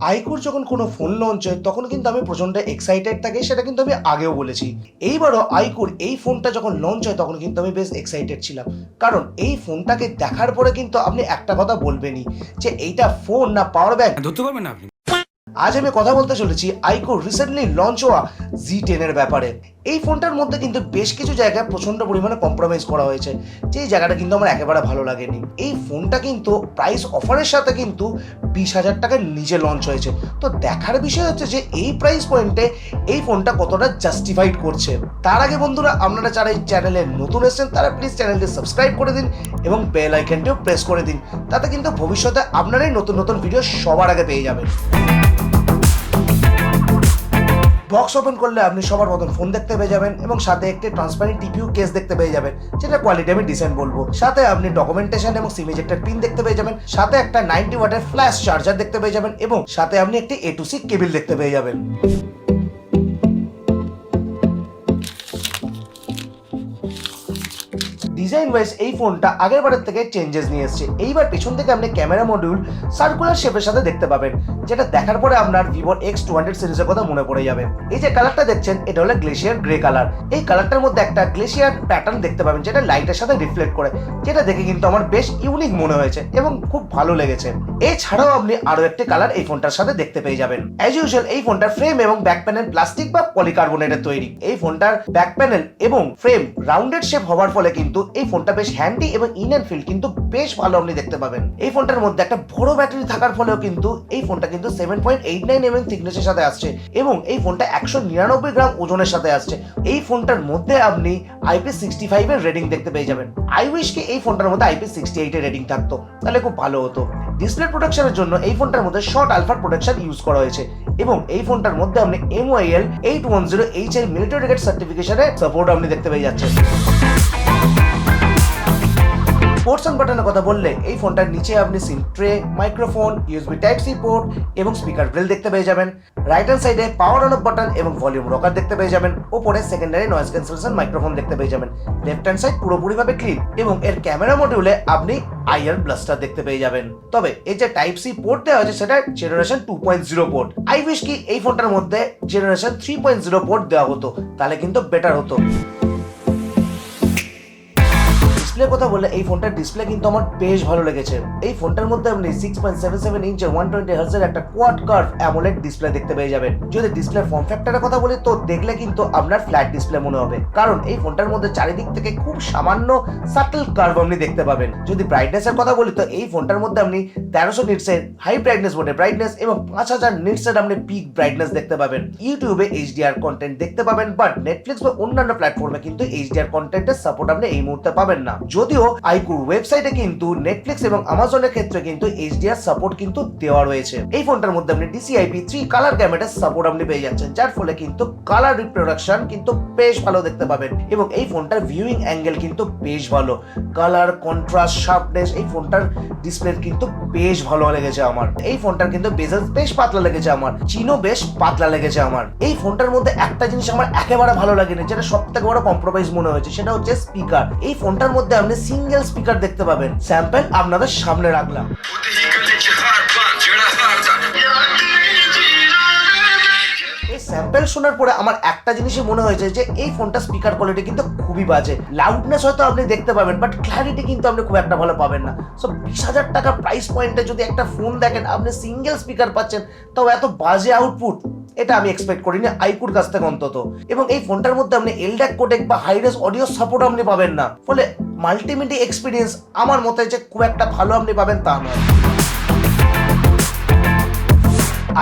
আইকুর যখন কোনো phone launch হয় তখন কিন্তু আমি প্রচন্ড এক্সাইটেড থাকি, সেটা কিন্তু আমি আগেও বলেছি। এইবারও আইকুর এই ফোনটা যখন লঞ্চ হয় তখন কিন্তু আমি বেশ এক্সাইটেড ছিলাম, কারণ এই ফোনটাকে দেখার পরে কিন্তু আপনি একটা কথা বলবেনই যে এইটা ফোন না পাওয়ার ব্যাংক ধরতে পারবেন না আপনি। আজ আমি কথা বলতে চলেছি আইকুর রিসেন্টলি লঞ্চ হওয়া Z10 এর ব্যাপারে। এই ফোনটার মধ্যে কিন্তু বেশ কিছু জায়গায় প্রচন্ড পরিমাণে কম্প্রোমাইজ করা হয়েছে, যে জায়গাটা কিন্তু আমার একেবারে ভালো লাগেনি। এই ফোনটা কিন্তু প্রাইস অফারের সাথে কিন্তু 20,000 টাকার নিচে লঞ্চ হয়েছে। তো দেখার বিষয় হচ্ছে যে এই প্রাইস পয়েন্টে এই ফোনটা কতটা জাস্টিফাইড করছে। তার আগে বন্ধুরা, আপনারা যারা এই চ্যানেলে নতুন এসেছেন তারা প্লিজ চ্যানেলটি সাবস্ক্রাইব করে দিন এবং বেল আইকনটিও প্রেস করে দিন, তাতে কিন্তু ভবিষ্যতে আপনারাই নতুন নতুন ভিডিও সবার আগে পেয়ে যাবেন। বক্স ওপেন করলে আপনি সবার মতন ফোন দেখতে পেয়ে যাবেন এবং সাথে একটি ট্রান্সপারেন্ট টিপিইউ কেস দেখতে পেয়ে যাবেন, যেটা কোয়ালিটি আমি ডিসেন্ট বলবো। সাথে আপনি ডকুমেন্টেশন এবং সিম ইজেক্টর পিন দেখতে পেয়ে যাবেন, সাথে একটা 90 ওয়াটের ফ্ল্যাশ চার্জার দেখতে পেয়ে যাবেন এবং সাথে আপনি একটি A to C কেবল দেখতে পেয়ে যাবেন। ডিজাইন ওয়াইজ এই ফোনটা আগের বারের থেকে চেঞ্জেস নিয়ে এসেছে। এইবার পেছন থেকে আপনি ক্যামেরা মডিউল সার্কুলার শেপের সাথে দেখতে পাবেন, যেটা দেখার পরে আপনার ভিভোর X200 সিরিজের কথা মনে পড়ে যাবে। এই যে কালারটা দেখছেন এটা হলো গ্লেশিয়ার গ্রে কালার। এই কালারটার মধ্যে একটা গ্লেশিয়ার প্যাটার্ন দেখতে পাবেন, যেটা লাইটের সাথে রিফ্লেক্ট করে, যেটা দেখে কিন্তু আমার বেশ ইউনিক মনে হয়েছে এবং খুব ভালো লেগেছে। এছাড়াও আপনি আরো একটি কালার এই ফোনটার সাথে দেখতে পেয়ে যাবেন। অ্যাজ ইউজুয়াল এই ফোনটার ফ্রেম এবং ব্যাক প্যানেল প্লাস্টিক বা পলিকার্বনেটের তৈরি। এই ফোনটার ব্যাক প্যানেল এবং ফ্রেম রাউন্ডেড শেপ হওয়ার ফলে কিন্তু এই ফোনটা বেশ হ্যান্ডি এবং ইন অ্যান্ড ফিল কিন্তু বেশ ভালো আপনি দেখতে পাবেন। এই ফোনটার মধ্যে একটা বড় ব্যাটারি থাকার ফলেও কিন্তু এই ফোনটা কিন্তু 7.89 mm থিকনেসের সাথে আসছে এবং এই ফোনটা 199 গ্রাম ওজনের সাথে আসছে। এই ফোনটার মধ্যে আপনি IP65 এর রেটিং দেখতে পেয়ে যাবেন। আই উইশ কি এই ফোনটার মধ্যে IP68 এর রেটিং থাকতো, তাহলে খুব ভালো হতো। ডিসপ্লে প্রোটেকশনের জন্য এই ফোনটার মধ্যে শর্ট আলফা প্রোটেকশন ইউজ করা হয়েছে এবং এই ফোনটার মধ্যে আপনি MOIL 810HI মিলিটারি গ্রেড সার্টিফিকেশনের সাপোর্ট আপনি দেখতে পেয়ে যাচ্ছেন। পোর্টস অ্যান্ড বাটনের কথা বললে এই ফোনটার নিচে আপনি সিম tray, microphone, USB Type-C port এবং স্পিকার গ্রিল দেখতে পেয়ে যাবেন। রাইট হ্যান্ড সাইডে পাওয়ার অন অফ বাটন এবং ভলিউম রকার দেখতে পেয়ে যাবেন। ওপরে সেকেন্ডারি নয়েজ ক্যান্সেলেশন মাইক্রোফোন দেখতে পেয়ে যাবেন। লেফট হ্যান্ড সাইড পুরোপুরিভাবে ক্লিন এবং এর ক্যামেরা মডিউলে আপনি IR ব্লাস্টার দেখতে পেয়ে যাবেন। তবে এই যে Type-C পোর্ট দেওয়া হয়েছে সেটা জেনারেশন 2.0 পোর্ট। আই উইশ কি এই ফোনটার মধ্যে জেনারেশন 3.0 পোর্ট দেওয়া হতো, তাহলে কিন্তু বেটার হতো। ডিসপ্লে কথা বললে এই ফোনটার ডিসপ্লে কিন্তু আমার বেশ ভালো লেগেছে। এই ফোনটার মধ্যে আপনি 6.77 ইঞ্চের 120 হার্টজের একটা কোয়াড কার্ভ অ্যামোলেড ডিসপ্লে দেখতে পেয়ে যাবেন। যদি ডিসপ্লে ফর্ম ফ্যাক্টরের কথা বলি তো দেখলে কিন্তু আপনার ফ্ল্যাট ডিসপ্লে মনে হবে, কারণ এই ফোনটার মধ্যে চারিদিক থেকে খুব সামান্য সাটল কার্ভ আপনি দেখতে পাবেন। যদি ব্রাইটনেসের কথা বলি তো এই ফোনটার মধ্যে আপনি 1300 নিটসের হাই ব্রাইটনেস মোডে ব্রাইটনেস এবং 5000 নিটসের আপনি পিক ব্রাইটনেস দেখতে পাবেন। ইউটিউবে HDR কন্টেন্ট দেখতে পাবেন, বাট নেটফ্লিক্স বা অন্যান্য প্ল্যাটফর্মে কিন্তু HDR কন্টেন্টের সাপোর্ট আপনি এই মুহূর্তে পাবেন না। যদিও আইকুর ওয়েবসাইটে কিন্তু নেটফ্লিক্স এবং আমাজনের ক্ষেত্রে কিন্তু HDR সাপোর্ট কিন্তু দেওয়া রয়েছে। এই ফোনটার মধ্যে আপনি DCI-P3 কালার ক্যামেরার সাপোর্ট আপনি পেয়ে যাচ্ছেন, যার ফলে কিন্তু কালার রিপ্রোডাকশন কিন্তু বেশ ভালো দেখতে পাবেন এবং এই ফোনটার ভিউইং অ্যাঙ্গেল কিন্তু বেশ ভালো। কালার, কন্ট্রাস্ট, শার্পনেস এই ফোনটার ডিসপ্লে কিন্তু বেশ ভালো লেগেছে আমার। এই ফোনটার কিন্তু বেজেল বেশ পাতলা লেগেছে আমার, চিনও বেশ পাতলা লেগেছে আমার। এই ফোনটার মধ্যে একটা জিনিস আমার একেবারে ভালো লাগেনি, যেটা সবথেকে বড় কম্প্রোমাইজ মনে হয়েছে, সেটা হচ্ছে স্পিকার। এই ফোনটার মধ্যে আপনি সিঙ্গেল স্পিকার দেখতে পাবেন। স্যাম্পল আপনাদের সামনে রাখলাম। এই স্যাম্পল শোনার পরে আমার একটা জিনিসই মনে হয়েছে যে এই ফোনটা স্পিকার কোয়ালিটি কিন্তু খুবই বাজে। লাউডনেস হয়তো আপনি দেখতে পাবেন, বাট ক্ল্যারিটি কিন্তু আপনি খুব একটা ভালো পাবেন না। সো 20,000 টাকা প্রাইস পয়েন্টে যদি একটা ফোন দেখেন আপনি সিঙ্গেল স্পিকার পাচ্ছেন, তাও এত বাজে আউটপুট এটা আমি এক্সপেক্ট করিনি আইকুর কাছ থেকে অন্তত। এবং এই ফোনটার মধ্যে আপনি LDAC কোডেক বা হাইরেস অডিও সাপোর্ট আপনি পাবেন না, ফলে মাল্টিমিডিয়া এক্সপিরিয়েন্স আমার মতে যে খুব একটা ভালো আপনি পাবেন তা নয়।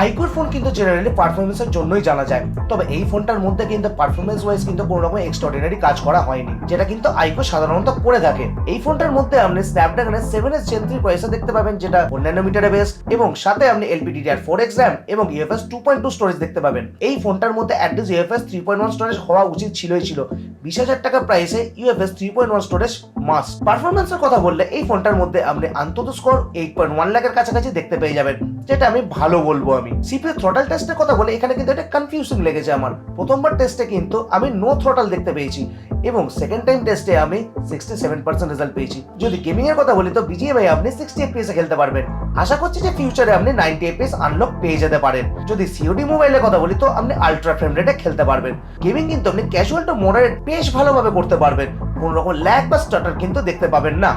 আইকুর ফোন কিন্তু জেনারেলি পারফরমেন্সের জন্যই জানা যায়, তবে এই ফোনটার মধ্যে কিন্তু পারফরমেন্স ওয়াইজ কিন্তু কোনো রকম এক্সট্রাঅর্ডিনারি কাজ করা হয়নি, যেটা কিন্তু আইকো সাধারণত করে থাকে। এই ফোনটার মধ্যে আপনি স্ন্যাপড্রাগনের 7S Gen 3 প্রসেসর দেখতে পাবেন, যেটা 4 ন্যানোমিটারে বেস এবং সাথে আপনি LPDDR4X RAM এবং UFS 2.2 স্টোরেজ দেখতে পাবেন। এই ফোনটার মধ্যে অ্যাটলিস্ট UFS 3.1 স্টোরেজ হওয়া উচিত ছিলই ছিল। 20,000 টাকা প্রাইসে UFS 3.1 স্টোরেজ মাস্ট। পারফরমেন্সের কথা বললে এই ফোনটার মধ্যে আপনি অন্তত স্কোর 8.1 লাখের কাছাকাছি দেখতে পেয়ে যাবেন, যেটা আমি ভালো বলবো। আমি CPU থ্রটল টেস্টের কথা বলে এখানে কিন্তু এটা কনফিউজিং লেগেছে আমার। প্রথমবার টেস্টে কিন্তু আমি নো থ্রটল দেখতে পেয়েছি এবং সেকেন্ড টাইম টেস্টে আমি 67% রেজাল্ট পেয়েছি। যদি গেমিং এর কথা বলি তো BGMI আপনি 60 FPS এ খেলতে পারবেন। আশা করছি যে ফিউচারে আপনি 90 FPS আনলক পেয়ে যেতে পারেন। যদি COD মোবাইলের কথা বলি তো আপনি আলট্রা ফ্রেম রেটে খেলতে পারবেন। গেমিং কিন্তু আপনি ক্যাজুয়াল টু মডারেট বেশ ভালোভাবে করতে পারবেন, কোন রকম ল্যাগ বা স্টাটার কিন্তু দেখতে পাবেন না।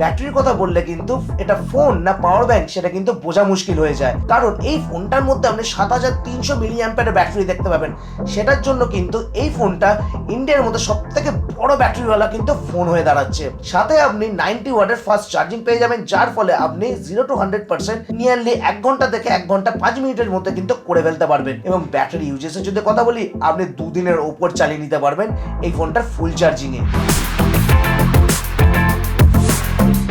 ব্যাটারির কথা বললে কিন্তু এটা ফোন না পাওয়ার ব্যাংক সেটা কিন্তু বোঝা মুশকিল হয়ে যায়, কারণ এই ফোনটার মধ্যে আপনি 7300 মিলি অ্যাম্পিয়ারের ব্যাটারি দেখতে পাবেন। সেটার জন্য কিন্তু এই ফোনটা ইন্ডিয়ার মধ্যে সব থেকে বড় ব্যাটারিওয়ালা কিন্তু ফোন হয়ে দাঁড়াচ্ছে। সাথে আপনি 90 ওয়াটের ফাস্ট চার্জিং পেয়ে যাবেন, যার ফলে আপনি 0 to 100% নিয়ারলি 1 ঘন্টা থেকে 1 ঘন্টা 5 মিনিটের মধ্যে কিন্তু করে ফেলতে পারবেন। এবং ব্যাটারি ইউজেসের যদি কথা বলি, আপনি 2 দিনের ওপর চালিয়ে নিতে পারবেন এই ফোনটার ফুল চার্জিংয়ে।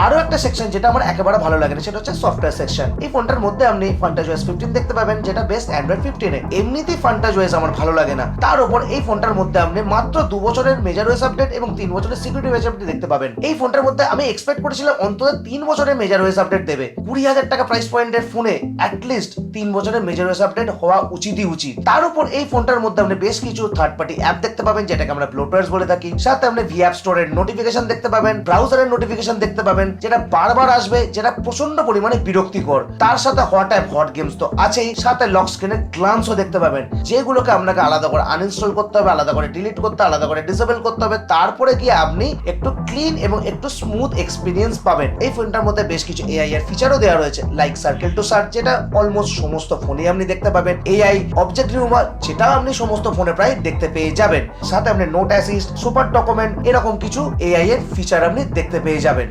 আরো একটা সেকশন যেটা আমার একেবারে ভালো লাগে না সেটা হচ্ছে সফটওয়্যার সেকশন। এই ফোনটার মধ্যে আপনি FunTouchOS 15 দেখতে পাবেন, যেটা বেস্ট অ্যান্ড্রয়েড 15 এ। এমনিতেই FunTouchOS আমার ভালো লাগে না, তার উপর এই ফোনটার মধ্যে আপনি মাত্র 2 বছরের মেজর OS আপডেট এবং 3 বছরের সিকিউরিটি ওএস আপডেট দেখতে পাবেন। এই ফোনটার মধ্যে আমি এক্সপেক্ট করেছিলাম অন্তত 3 বছরের মেজর OS আপডেট দেবে। 20,000 টাকা প্রাইস পয়েন্টের ফোনে অ্যাটলিস্ট 3 বছরের মেজর OS আপডেট হওয়া উচিতই উচিত। তার উপর এই ফোনটার মধ্যে আপনি বেশ কিছু থার্ড পার্টি অ্যাপ দেখতে পাবেন, যেটাকে আমরা ব্লোটওয়্যারস বলে থাকি। সাথে আপনি VApp স্টোরের নোটিফিকেশন দেখতে পাবেন, ব্রাউজারের নোটিফিকেশন দেখতে পাবেন, যেটা বারবার আসবে, যেটা প্রচন্ড পরিমাণে বিরক্তিকর। তার সাথে হট অ্যাপ হট গেমস তো আছেই, সাথে লক স্ক্রিনের গ্লান্সও দেখতে পাবেন, যেগুলোকে আপনাকে আলাদা করে আনইনস্টল করতে হবে, আলাদা করে ডিলিট করতে হবে, আলাদা করে ডিসেবল করতে হবে। তারপরে গিয়ে আপনি একটু ক্লিন এবং একটু স্মুথ এক্সপিরিয়েন্স পাবেন। এই ফোনটার মধ্যে বেশ কিছু AI এর ফিচারও দেওয়া রয়েছে, লাইক সার্কেল টু সার্চ, যেটা অলমোস্ট সমস্ত ফোনে আপনি দেখতে পাবেন। AI অবজেক্ট রিমুভার, যেটা আপনি সমস্ত ফোনে প্রায় দেখতে পেয়ে যাবেন। সাথে আপনি নোট অ্যাসিস্ট, সুপার ডকুমেন্ট, এরকম কিছু AI এর ফিচার আপনি দেখতে পেয়ে যাবেন।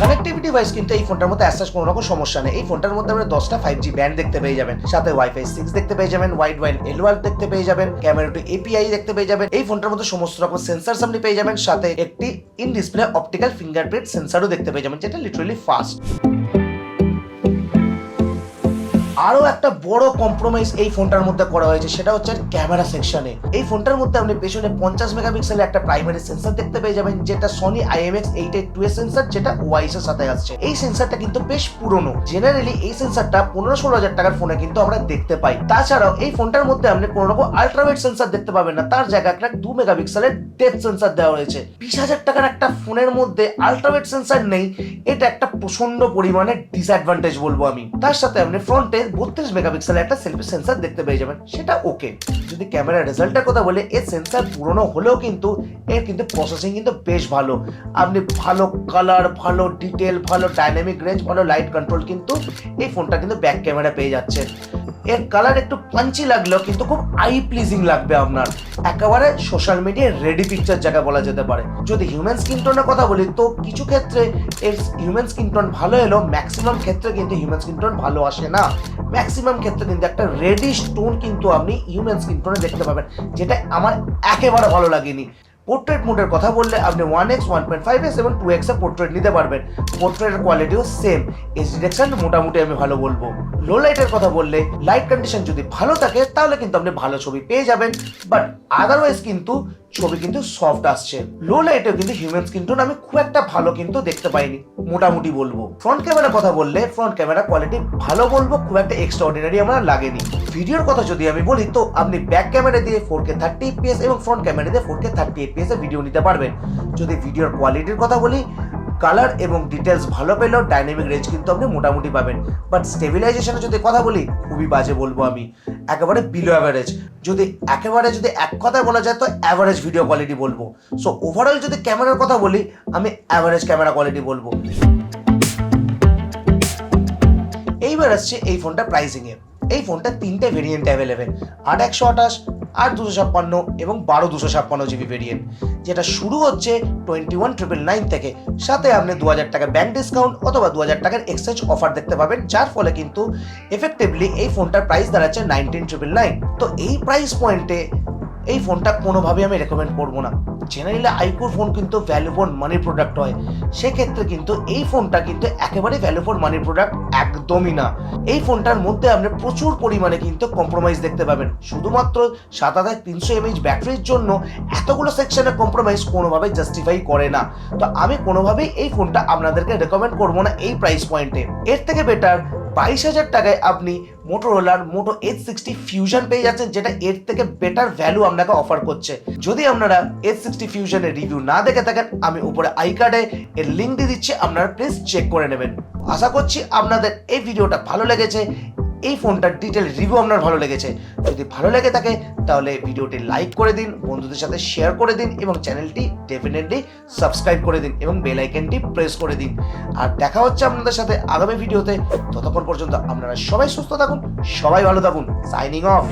কানেক্টিভিটি ওয়াইজ কিন্তু এই ফোনটার মধ্যে অ্যাজ কোনো রকম সমস্যা নেই। এই ফোনটার মধ্যে আপনি 10টা 5G ব্যান্ড দেখতে পেয়ে যাবেন, সাথে Wi-Fi 6 দেখতে পেয়ে যাবেন, ওয়াইড ওয়াইড LWAT দেখতে পেয়ে যাবেন, ক্যামেরা টু API দেখতে পেয়ে যাবেন। এই ফোনটার মধ্যে সমস্ত রকম সেন্সরস আপনি পেয়ে যাবেন, সাথে একটি ইন ডিসপ্লে অপটিক্যাল ফিঙ্গারপ্রিন্ট সেন্সরও দেখতে পেয়ে যাবেন, যেটা লিটারালি ফাস্ট। আরো একটা বড় কম্প্রোমাইজ এই ফোনটার মধ্যে করা হয়েছে, সেটা হচ্ছে ক্যামেরা সেকশনে। এই ফোনটার মধ্যে আপনি পেছনে 50 মেগাপিক্সেলের একটা প্রাইমারি সেন্সর দেখতে পেয়ে যাবেন, যেটা Sony IMX882 সেন্সর, যেটা OIS এর সাথে আসছে। এই সেন্সরটা কিন্তু বেশ পুরনো। জেনারেলি এই সেন্সরটা 15-16 হাজার টাকার ফোনে কিন্তু আমরা দেখতে পাই। তাছাড়াও এই ফোনটার মধ্যে আপনি কোনো রকম আল্ট্রাওয়াইড সেন্সর দেখতে পাবেন না, তার জায়গায় একটা 2 মেগাপিক্সেলের ডেপথ সেন্সর দেওয়া হয়েছে। 20,000 টাকার একটা ফোনের মধ্যে আল্ট্রাওয়াইড সেন্সর নেই, এটা একটা প্রচন্ড পরিমাণে ডিসঅ্যাডভান্টেজ বলবো আমি। তার সাথে আপনি ফ্রন্টে 32 মেগাপিক্সেলের একটা সেলফি সেন্সর দেখতে পেয়ে যাবেন, সেটা ওকে। যদি ক্যামেরা রেজাল্টের কথা বলে, এর সেন্সর পুরনো হলেও কিন্তু এর কিন্তু প্রসেসিং কিন্তু বেশ ভালো। আপনি ভালো কালার, ভালো ডিটেল, ভালো ডাইনামিক রেঞ্জ, ভালো লাইট কন্ট্রোল কিন্তু এই ফোনটা কিন্তু ব্যাক ক্যামেরা পেয়ে যাচ্ছে। এর কালার একটু পাঞ্চি লাগলেও কিন্তু খুব আই প্লিজিং লাগবে আপনার। একেবারে সোশ্যাল মিডিয়ায় রেডি পিকচার জায়গা বলা যেতে পারে। যদি হিউম্যান স্কিন টোনের কথা বলি তো কিছু ক্ষেত্রে এর হিউম্যান স্কিন টোন ভালো এলো, ম্যাক্সিমাম ক্ষেত্রে কিন্তু হিউম্যান স্কিন টোন ভালো আসে না। ম্যাক্সিমাম ক্ষেত্রে কিন্তু একটা রেডিশ টোন কিন্তু আপনি হিউম্যান স্কিন টোনে দেখতে পাবেন, যেটা আমার একেবারে ভালো লাগেনি। পোর্ট্রেট মোডের কথা বললে আপনি 1x, 1.5x এবং 2x এ পোর্ট্রেট নিতে পারবেন। পোর্ট্রেটের কোয়ালিটিও সেম। এজ ডিটেকশন মোটামুটি আমি ভালো বলবো। লো লাইটের কথা বললে লাইট কন্ডিশন যদি ভালো থাকে তাহলে কিন্তু আপনি ভালো ছবি পেয়ে যাবেন, বাট আদারওয়াইজ কিন্তু ছবি কিন্তু সফট আসছে। লো লাইটেও কিন্তু হিউম্যান স্কিন টোন আমি খুব একটা ভালো কিন্তু দেখতে পাইনি, মোটামুটি বলবো। ফ্রন্ট ক্যামেরার কথা বললে ফ্রন্ট ক্যামেরা কোয়ালিটি ভালো বলবো, খুব একটা এক্সট্রাঅর্ডিনারি আমার লাগেনি। ভিডিওর কথা যদি আমি বলি তো আপনি ব্যাক ক্যামেরা দিয়ে 4K 30 fps এবং ফ্রন্ট ক্যামেরা দিয়ে 4K 30 fps এ ভিডিও নিতে পারবেন। যদি ভিডিওর কোয়ালিটির কথা বলি, কালার এবং ডিটেলস ভালো পেলেও ডাইনামিক রেঞ্জ কিন্তু আপনি মোটামুটি পাবেন, বাট স্টেবিলাইজেশনের যদি কথা বলি খুবই বাজে বলবো আমি, একেবারে বিলো অ্যাভারেজ। যদি এক কথায় বলা যায় তো অ্যাভারেজ ভিডিও কোয়ালিটি বলবো। সো ওভারঅল যদি ক্যামেরার কথা বলি আমি অ্যাভারেজ ক্যামেরা কোয়ালিটি বলবো। এইবার আসছে এই ফোনটা প্রাইসিং এ। এই ফোনটা 3টে ভেরিয়েন্ট অ্যাভেলেবেল, 8/128, 8/256 এবং 12/256 জিবি ভেরিয়েন্ট, যেটা শুরু হচ্ছে 21,999 থেকে। সাথে আপনি 2,000 টাকা ব্যাংক ডিসকাউন্ট অথবা 2,000 টাকার এক্সচেঞ্জ অফার দেখতে পাবেন, যার ফলে কিন্তু এফেক্টিভলি এই ফোনটার প্রাইস দাঁড়াচ্ছে 19,999। তো এই প্রাইস পয়েন্টে এই ফোনটা কোনোভাবে আমি রেকমেন্ড করবো না। জেনারেলি আইকুর ফোন কিন্তু ভ্যালু ফর মানি প্রোডাক্ট হয়, সেক্ষেত্রে কিন্তু এই ফোনটা কিন্তু একেবারে ভ্যালু ফর মানি প্রোডাক্ট একদমই না। এই ফোনটার মধ্যে আপনি প্রচুর পরিমাণে কিন্তু কম্প্রোমাইজ দেখতে পাবেন। শুধুমাত্র 7,300 mAh ব্যাটারির জন্য এতগুলো সেকশনে কম্প্রোমাইজ কোনোভাবে জাস্টিফাই করে না। তো আমি কোনোভাবেই এই ফোনটা আপনাদেরকে রেকমেন্ড করবো না এই প্রাইস পয়েন্টে। এর থেকে বেটার 22,000 টাকায় আপনি মোটোরোলার মোটো H60 ফিউশন পেয়ে যাচ্ছেন, যেটা এর থেকে বেটার ভ্যালু আপনাকে অফার করছে। যদি আপনারা H60 ফিউশনের রিভিউ না দেখে থাকেন, আমি উপরে আই কার্ডে এর লিঙ্ক দিয়ে দিচ্ছি, আপনারা প্লিজ চেক করে নেবেন। আশা করছি আপনাদের এই ভিডিওটা ভালো লেগেছে, এই ফোনটার ডিটেল রিভিউ আপনার ভালো লেগেছে। যদি ভালো লেগে থাকে তাহলে ভিডিওটি লাইক করে দিন, বন্ধুদের সাথে শেয়ার করে দিন এবং চ্যানেলটি ডেফিনেটলি সাবস্ক্রাইব করে দিন এবং বেল আইকনটি প্রেস করে দিন। আর দেখা হচ্ছে আপনাদের সাথে আগামী ভিডিওতে। ততক্ষণ পর্যন্ত আপনারা সবাই সুস্থ থাকুন, সবাই ভালো থাকুন। Signing off.